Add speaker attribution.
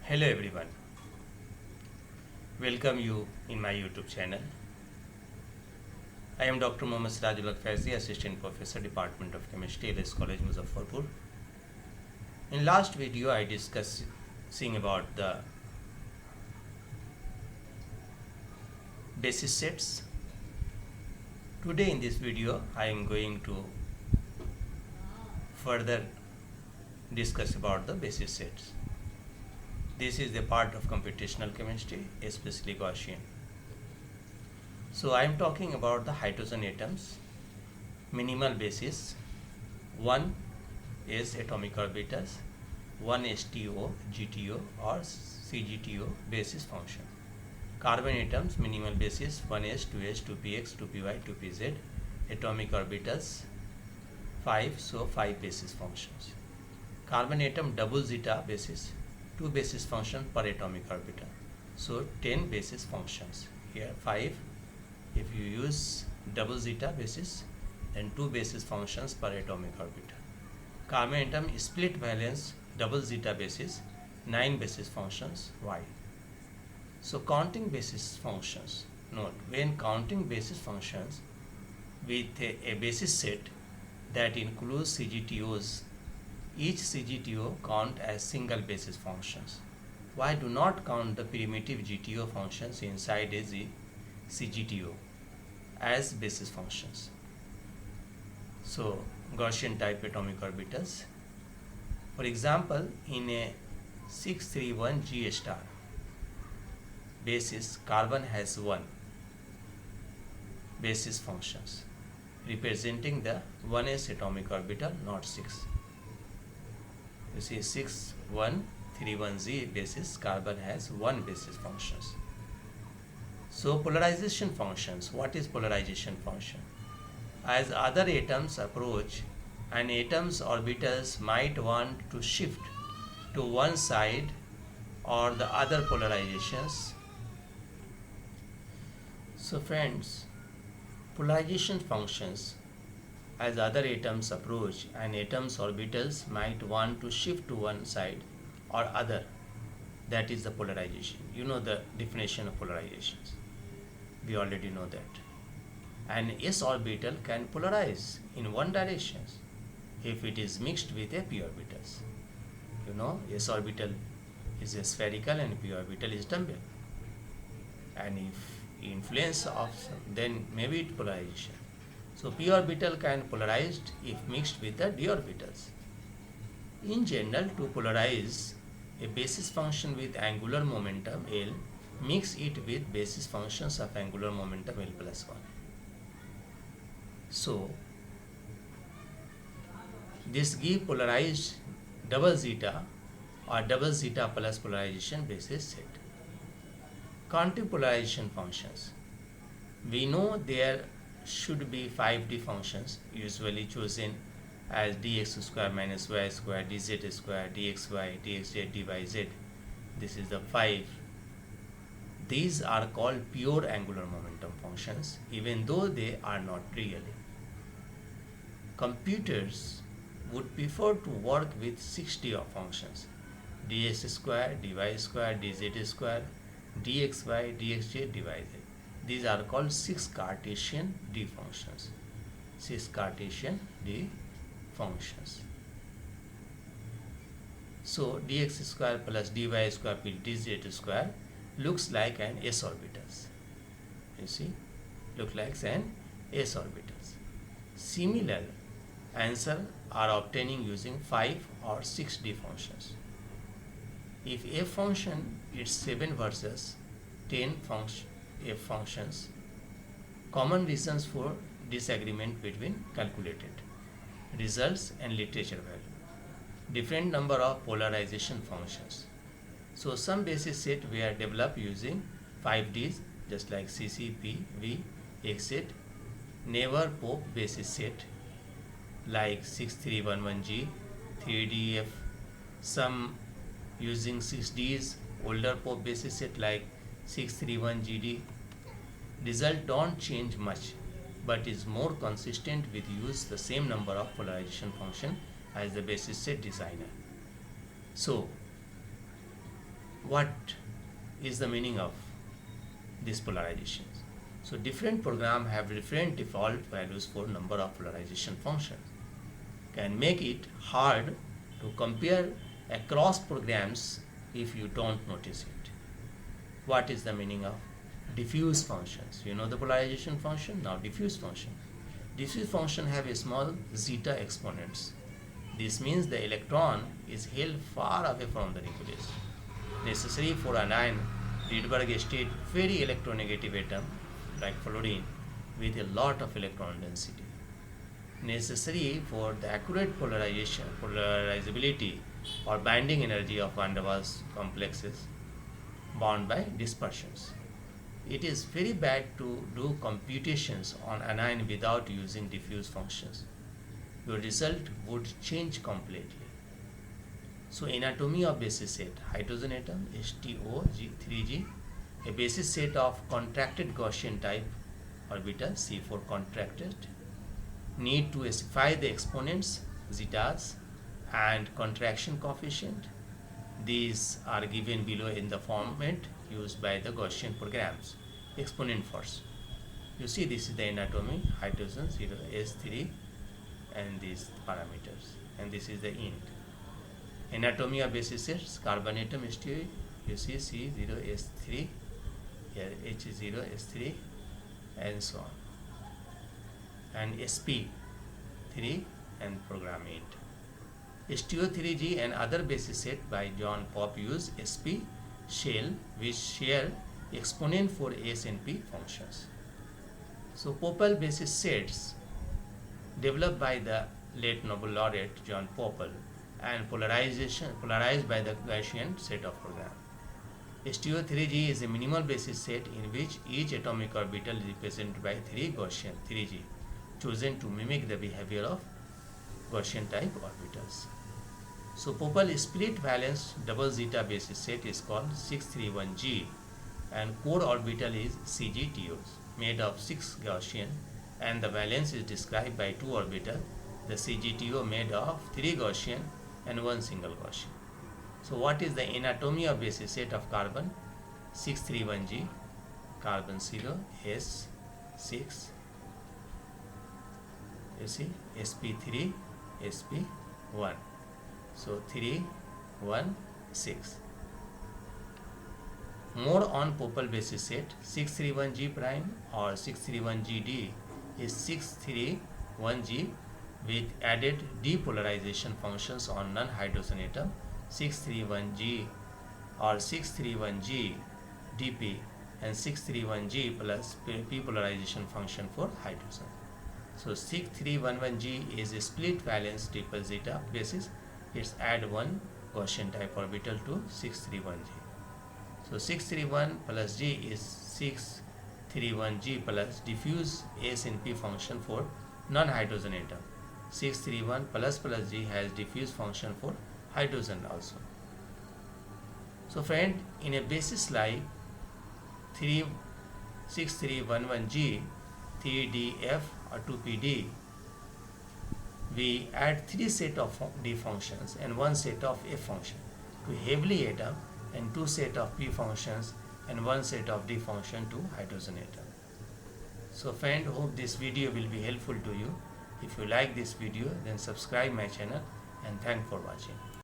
Speaker 1: Hello everyone, welcome you in my YouTube channel. I am Dr. Mohammad Sirajul Faizi, Assistant Professor, Department of Chemistry, LS College, Muzaffarpur. In last video, I discussing about the basis sets. Today in this video, I am going to further discuss about the basis sets. This is the part of computational chemistry, especially Gaussian. So I am talking about the hydrogen atoms, minimal basis, 1 is atomic orbitals, 1 STO, GTO or CGTO basis function. Carbon atoms, minimal basis, 1s, 2s, 2px, 2py, 2pz, atomic orbitals, 5, so 5 basis functions. Carbon atom double zeta basis, 2 basis function per atomic orbital, so 10 basis functions. Here 5, if you use double zeta basis, then 2 basis functions per atomic orbital. Carbon atom split valence double zeta basis, 9 basis functions. Why? So counting basis functions, note, when counting basis functions with a basis set that includes CGTOs, each CGTO count as single basis functions. Why do not count the primitive GTO functions inside a CGTO as basis functions? So Gaussian type atomic orbitals. For example, in a 631 G star basis, carbon has 1 basis functions representing the 1s atomic orbital, not 6. You see 6131Z basis, carbon has 1 basis functions. So polarization functions, what is polarization function? As other atoms approach, an atom's orbitals might want to shift to one side or the other polarizations. So friends, polarization functions, as other atoms approach, an atom's orbitals might want to shift to one side or other. That is the polarization. You know the definition of polarizations. We already know that. An s orbital can polarize in one direction if it is mixed with a p orbitals. You know, s orbital is a spherical and p orbital is dumbbell. And if influence of, then maybe it polarization. So p orbital can polarized if mixed with the d orbitals. In general, to polarize a basis function with angular momentum L, mix it with basis functions of angular momentum L plus 1. So this give polarized double zeta or double zeta plus polarization basis set. Counting polarization functions. We know there should be 5D functions, usually chosen as dx square minus y square, dz square, dxy, dxz, dyz. This is the 5. These are called pure angular momentum functions, even though they are not really. Computers would prefer to work with 6D of functions, dx square, dy square, dz square, dxy, dxj, dyz. These are called 6 Cartesian D functions. 6 Cartesian D functions. So dx square plus dy square plus dz square looks like an s orbitals. You see, look like an s orbitals. Similar answer are obtaining using 5 or 6 D functions. If f function is 7 versus 10 f functions, common reasons for disagreement between calculated results and literature value, different number of polarization functions. So some basis set were developed using 5Ds, just like CC, P, V, XZ, never Pope basis set like 6311G, 3DF, some using 6Ds, older Pope basis set like 631GD. Result don't change much, but is more consistent with use the same number of polarization function as the basis set designer. So what is the meaning of these polarizations. So different programs have different default values for number of polarization functions. Can make it hard to compare across programs if you don't notice it. What is the meaning of diffuse functions? You know the polarization function, now diffuse function. Diffuse function have a small zeta exponents. This means the electron is held far away from the nucleus, necessary for anion Rydberg state very electronegative atom like fluorine with a lot of electron density, necessary for the accurate polarizability or binding energy of van der Waals complexes bound by dispersions. It is very bad to do computations on anion without using diffuse functions. Your result would change completely. So anatomy of basis set, hydrogen atom HTO3G, a basis set of contracted Gaussian type orbital C4 contracted, need to specify the exponents zetas and contraction coefficient. These are given below in the format used by the Gaussian programs. Exponent first. You see this is the anatomy, hydrogen 0s3 and these parameters, and this is the int. Anatomy of basis sets, carbon atom HTO, you see C0s3, here H0s3 and so on, and sp3 and program int. HTO3G and other basis set by John Pope use sp shell which share exponent for S and P functions. So Pople basis sets developed by the late Nobel laureate John Pople and polarized by the Gaussian set of program. HTO3G is a minimal basis set in which each atomic orbital is represented by 3 Gaussian 3G chosen to mimic the behavior of Gaussian type orbitals. So Pople split valence double zeta basis set is called 631G and core orbital is CGTOs made of 6 Gaussian, and the valence is described by 2 orbital, the CGTO made of 3 Gaussian and 1 single Gaussian. So what is the anatomy of basis set of carbon? 631G, carbon 0, S, 6, you see, sp3, sp1. So 3, 1, 6. More on Pople basis set, 631G prime or 631GD is 631G with added depolarization functions on non-hydrogen atom, 631G or 631G dp and 631G plus p polarization function for hydrogen. So 6311G is a split valence triple zeta basis. It's add one Gaussian type orbital to 631G. So 631 plus G is 631G plus diffuse S and P function for non-hydrogen atom. 631 plus G has diffuse function for hydrogen also. So friend, in a basis like 6311G, 3DF or 2PD, we add 3 set of D functions and 1 set of F function to heavily atom and 2 set of P functions and 1 set of D function to hydrogen atom. So friend, hope this video will be helpful to you. If you like this video, then subscribe my channel and thanks for watching.